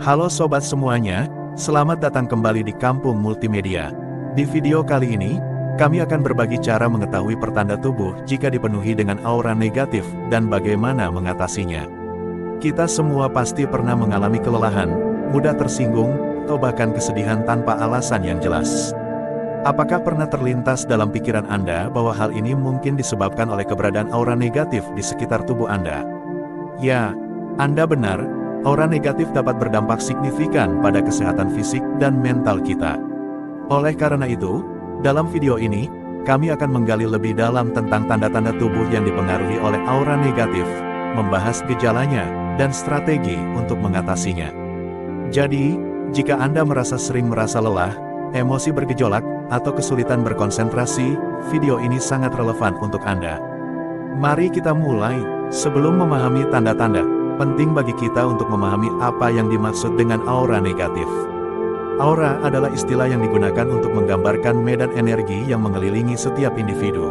Halo sobat semuanya, selamat datang kembali di Kampung Multimedia. Di video kali ini, kami akan berbagi cara mengetahui pertanda tubuh jika dipenuhi dengan aura negatif dan bagaimana mengatasinya. Kita semua pasti pernah mengalami kelelahan, mudah tersinggung, atau bahkan kesedihan tanpa alasan yang jelas. Apakah pernah terlintas dalam pikiran Anda bahwa hal ini mungkin disebabkan oleh keberadaan aura negatif di sekitar tubuh Anda? Ya, Anda benar, aura negatif dapat berdampak signifikan pada kesehatan fisik dan mental kita. Oleh karena itu, dalam video ini, kami akan menggali lebih dalam tentang tanda-tanda tubuh yang dipengaruhi oleh aura negatif, membahas gejalanya, dan strategi untuk mengatasinya. Jadi, jika Anda sering merasa lelah, emosi bergejolak, atau kesulitan berkonsentrasi, video ini sangat relevan untuk Anda. Mari kita mulai. Sebelum memahami tanda-tanda, penting bagi kita untuk memahami apa yang dimaksud dengan aura negatif. Aura adalah istilah yang digunakan untuk menggambarkan medan energi yang mengelilingi setiap individu,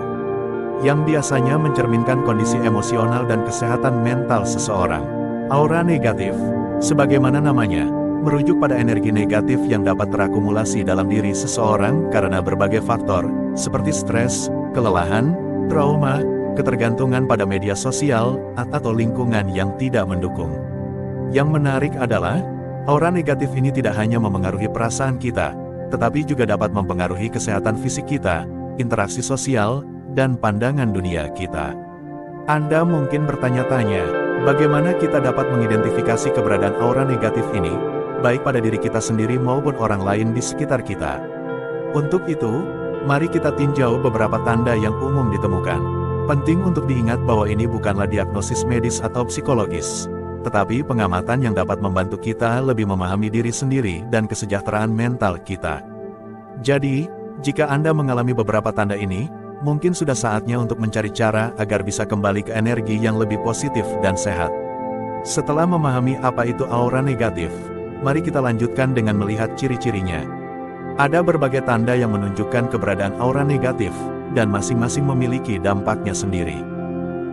yang biasanya mencerminkan kondisi emosional dan kesehatan mental seseorang. Aura negatif, sebagaimana namanya, merujuk pada energi negatif yang dapat terakumulasi dalam diri seseorang karena berbagai faktor, seperti stres, kelelahan, trauma, ketergantungan pada media sosial, atau lingkungan yang tidak mendukung. Yang menarik adalah, aura negatif ini tidak hanya memengaruhi perasaan kita, tetapi juga dapat mempengaruhi kesehatan fisik kita, interaksi sosial, dan pandangan dunia kita. Anda mungkin bertanya-tanya, bagaimana kita dapat mengidentifikasi keberadaan aura negatif ini, baik pada diri kita sendiri maupun orang lain di sekitar kita. Untuk itu, mari kita tinjau beberapa tanda yang umum ditemukan. Penting untuk diingat bahwa ini bukanlah diagnosis medis atau psikologis, tetapi pengamatan yang dapat membantu kita lebih memahami diri sendiri dan kesejahteraan mental kita. Jadi, jika Anda mengalami beberapa tanda ini, mungkin sudah saatnya untuk mencari cara agar bisa kembali ke energi yang lebih positif dan sehat. Setelah memahami apa itu aura negatif, mari kita lanjutkan dengan melihat ciri-cirinya. Ada berbagai tanda yang menunjukkan keberadaan aura negatif, dan masing-masing memiliki dampaknya sendiri.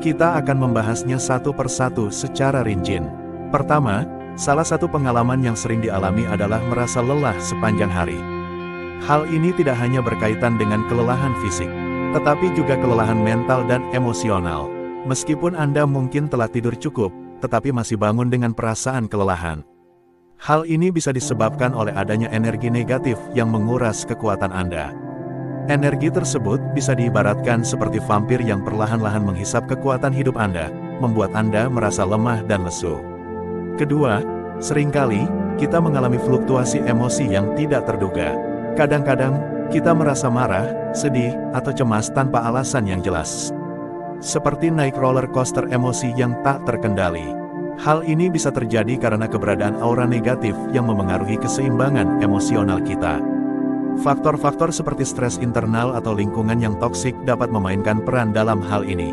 Kita akan membahasnya satu persatu secara rinci. Pertama, salah satu pengalaman yang sering dialami adalah merasa lelah sepanjang hari. Hal ini tidak hanya berkaitan dengan kelelahan fisik, tetapi juga kelelahan mental dan emosional. Meskipun Anda mungkin telah tidur cukup, tetapi masih bangun dengan perasaan kelelahan. Hal ini bisa disebabkan oleh adanya energi negatif yang menguras kekuatan Anda. Energi tersebut bisa diibaratkan seperti vampir yang perlahan-lahan menghisap kekuatan hidup Anda, membuat Anda merasa lemah dan lesu. Kedua, seringkali kita mengalami fluktuasi emosi yang tidak terduga. Kadang-kadang, kita merasa marah, sedih, atau cemas tanpa alasan yang jelas. Seperti naik roller coaster emosi yang tak terkendali. Hal ini bisa terjadi karena keberadaan aura negatif yang memengaruhi keseimbangan emosional kita. Faktor-faktor seperti stres internal atau lingkungan yang toksik dapat memainkan peran dalam hal ini.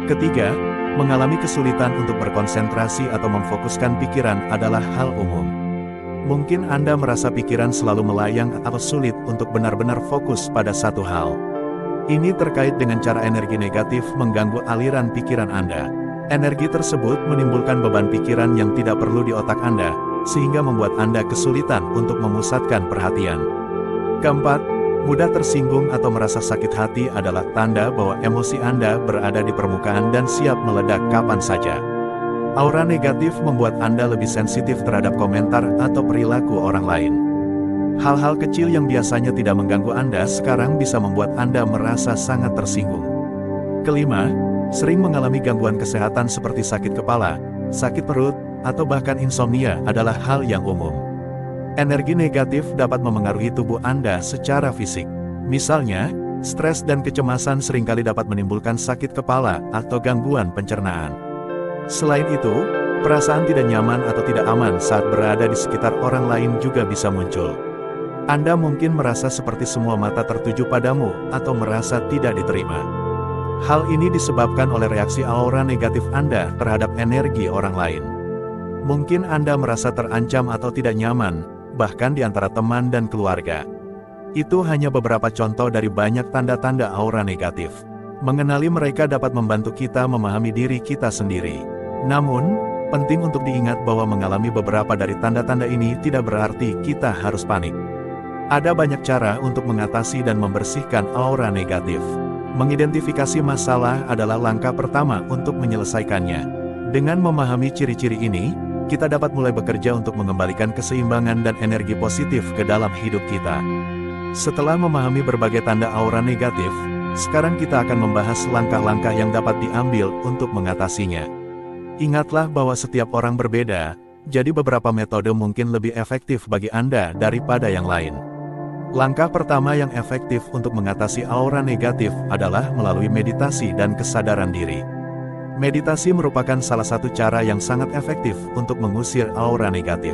Ketiga, mengalami kesulitan untuk berkonsentrasi atau memfokuskan pikiran adalah hal umum. Mungkin Anda merasa pikiran selalu melayang atau sulit untuk benar-benar fokus pada satu hal. Ini terkait dengan cara energi negatif mengganggu aliran pikiran Anda. Energi tersebut menimbulkan beban pikiran yang tidak perlu di otak Anda, sehingga membuat Anda kesulitan untuk memusatkan perhatian. Keempat, mudah tersinggung atau merasa sakit hati adalah tanda bahwa emosi Anda berada di permukaan dan siap meledak kapan saja. Aura negatif membuat Anda lebih sensitif terhadap komentar atau perilaku orang lain. Hal-hal kecil yang biasanya tidak mengganggu Anda sekarang bisa membuat Anda merasa sangat tersinggung. Kelima, sering mengalami gangguan kesehatan seperti sakit kepala, sakit perut, atau bahkan insomnia adalah hal yang umum. Energi negatif dapat memengaruhi tubuh Anda secara fisik. Misalnya, stres dan kecemasan seringkali dapat menimbulkan sakit kepala atau gangguan pencernaan. Selain itu, perasaan tidak nyaman atau tidak aman saat berada di sekitar orang lain juga bisa muncul. Anda mungkin merasa seperti semua mata tertuju padamu atau merasa tidak diterima. Hal ini disebabkan oleh reaksi aura negatif Anda terhadap energi orang lain. Mungkin Anda merasa terancam atau tidak nyaman, bahkan di antara teman dan keluarga. Itu hanya beberapa contoh dari banyak tanda-tanda aura negatif. Mengenali mereka dapat membantu kita memahami diri kita sendiri. Namun, Penting untuk diingat bahwa mengalami beberapa dari tanda-tanda ini tidak berarti kita harus panik. Ada banyak cara untuk mengatasi dan membersihkan aura negatif. Mengidentifikasi masalah adalah langkah pertama untuk menyelesaikannya. Dengan memahami ciri-ciri ini, kita dapat mulai bekerja untuk mengembalikan keseimbangan dan energi positif ke dalam hidup kita. Setelah memahami berbagai tanda aura negatif, sekarang kita akan membahas langkah-langkah yang dapat diambil untuk mengatasinya. Ingatlah bahwa setiap orang berbeda, jadi beberapa metode mungkin lebih efektif bagi Anda daripada yang lain. Langkah pertama yang efektif untuk mengatasi aura negatif adalah melalui meditasi dan kesadaran diri. Meditasi merupakan salah satu cara yang sangat efektif untuk mengusir aura negatif.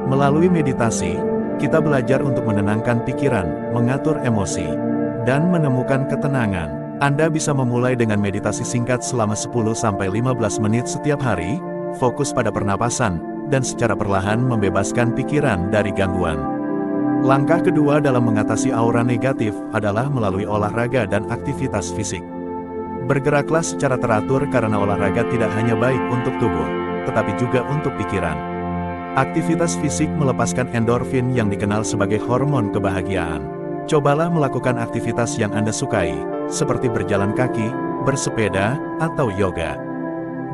Melalui meditasi, kita belajar untuk menenangkan pikiran, mengatur emosi, dan menemukan ketenangan. Anda bisa memulai dengan meditasi singkat selama 10-15 menit setiap hari, fokus pada pernapasan, dan secara perlahan membebaskan pikiran dari gangguan. Langkah kedua dalam mengatasi aura negatif adalah melalui olahraga dan aktivitas fisik. Bergeraklah secara teratur karena olahraga tidak hanya baik untuk tubuh, tetapi juga untuk pikiran. Aktivitas fisik melepaskan endorfin yang dikenal sebagai hormon kebahagiaan. Cobalah melakukan aktivitas yang Anda sukai, seperti berjalan kaki, bersepeda, atau yoga.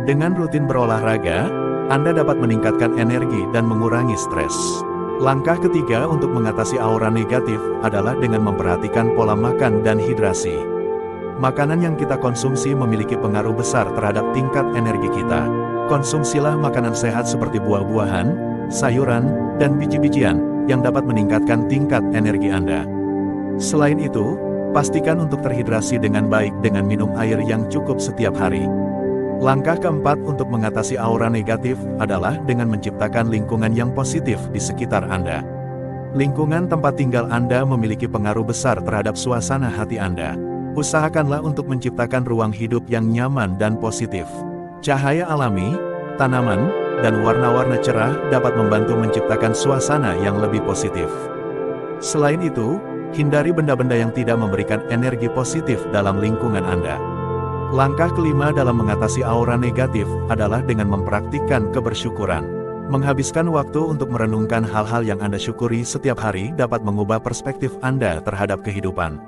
Dengan rutin berolahraga, Anda dapat meningkatkan energi dan mengurangi stres. Langkah ketiga untuk mengatasi aura negatif adalah dengan memperhatikan pola makan dan hidrasi. Makanan yang kita konsumsi memiliki pengaruh besar terhadap tingkat energi kita. Konsumsilah makanan sehat seperti buah-buahan, sayuran, dan biji-bijian yang dapat meningkatkan tingkat energi Anda. Selain itu, pastikan untuk terhidrasi dengan baik dengan minum air yang cukup setiap hari. Langkah keempat untuk mengatasi aura negatif adalah dengan menciptakan lingkungan yang positif di sekitar Anda. Lingkungan tempat tinggal Anda memiliki pengaruh besar terhadap suasana hati Anda. Usahakanlah untuk menciptakan ruang hidup yang nyaman dan positif. Cahaya alami, tanaman, dan warna-warna cerah dapat membantu menciptakan suasana yang lebih positif. Selain itu, hindari benda-benda yang tidak memberikan energi positif dalam lingkungan Anda. Langkah kelima dalam mengatasi aura negatif adalah dengan mempraktikkan kebersyukuran. Menghabiskan waktu untuk merenungkan hal-hal yang Anda syukuri setiap hari dapat mengubah perspektif Anda terhadap kehidupan.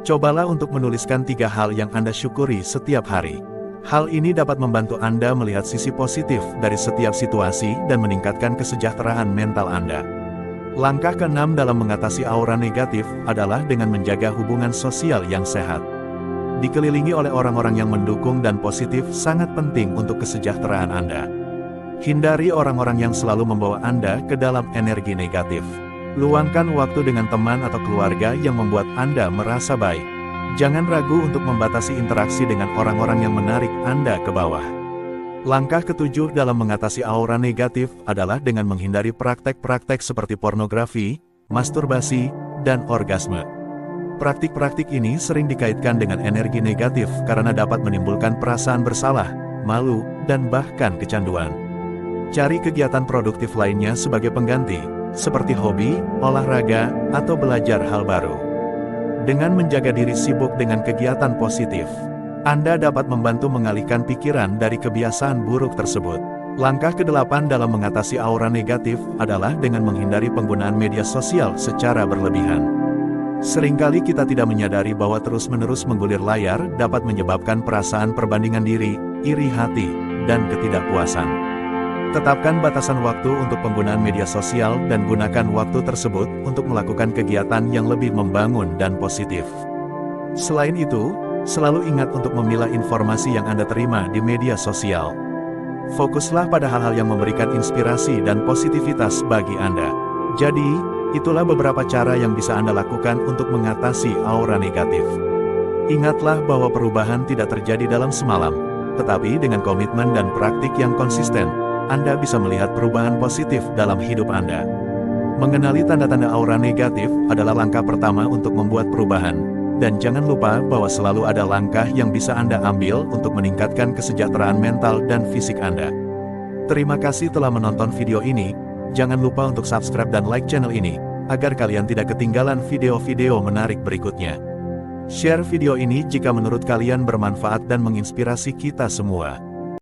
Cobalah untuk menuliskan 3 hal yang Anda syukuri setiap hari. Hal ini dapat membantu Anda melihat sisi positif dari setiap situasi dan meningkatkan kesejahteraan mental Anda. Langkah ke-6 dalam mengatasi aura negatif adalah dengan menjaga hubungan sosial yang sehat. Dikelilingi oleh orang-orang yang mendukung dan positif sangat penting untuk kesejahteraan Anda. Hindari orang-orang yang selalu membawa Anda ke dalam energi negatif. Luangkan waktu dengan teman atau keluarga yang membuat Anda merasa baik. Jangan ragu untuk membatasi interaksi dengan orang-orang yang menarik Anda ke bawah. Langkah ke-7 dalam mengatasi aura negatif adalah dengan menghindari praktek-praktek seperti pornografi, masturbasi, dan orgasme. Praktik-praktik ini sering dikaitkan dengan energi negatif karena dapat menimbulkan perasaan bersalah, malu, dan bahkan kecanduan. Cari kegiatan produktif lainnya sebagai pengganti, seperti hobi, olahraga, atau belajar hal baru. Dengan menjaga diri sibuk dengan kegiatan positif, Anda dapat membantu mengalihkan pikiran dari kebiasaan buruk tersebut. Langkah ke-8 dalam mengatasi aura negatif adalah dengan menghindari penggunaan media sosial secara berlebihan. Seringkali kita tidak menyadari bahwa terus-menerus menggulir layar dapat menyebabkan perasaan perbandingan diri, iri hati, dan ketidakpuasan. Tetapkan batasan waktu untuk penggunaan media sosial dan gunakan waktu tersebut untuk melakukan kegiatan yang lebih membangun dan positif. Selain itu, selalu ingat untuk memilah informasi yang Anda terima di media sosial. Fokuslah pada hal-hal yang memberikan inspirasi dan positivitas bagi Anda. Jadi, itulah beberapa cara yang bisa Anda lakukan untuk mengatasi aura negatif. Ingatlah bahwa perubahan tidak terjadi dalam semalam, tetapi dengan komitmen dan praktik yang konsisten, Anda bisa melihat perubahan positif dalam hidup Anda. Mengenali tanda-tanda aura negatif adalah langkah pertama untuk membuat perubahan. Dan jangan lupa bahwa selalu ada langkah yang bisa Anda ambil untuk meningkatkan kesejahteraan mental dan fisik Anda. Terima kasih telah menonton video ini. Jangan lupa untuk subscribe dan like channel ini, agar kalian tidak ketinggalan video-video menarik berikutnya. Share video ini jika menurut kalian bermanfaat dan menginspirasi kita semua.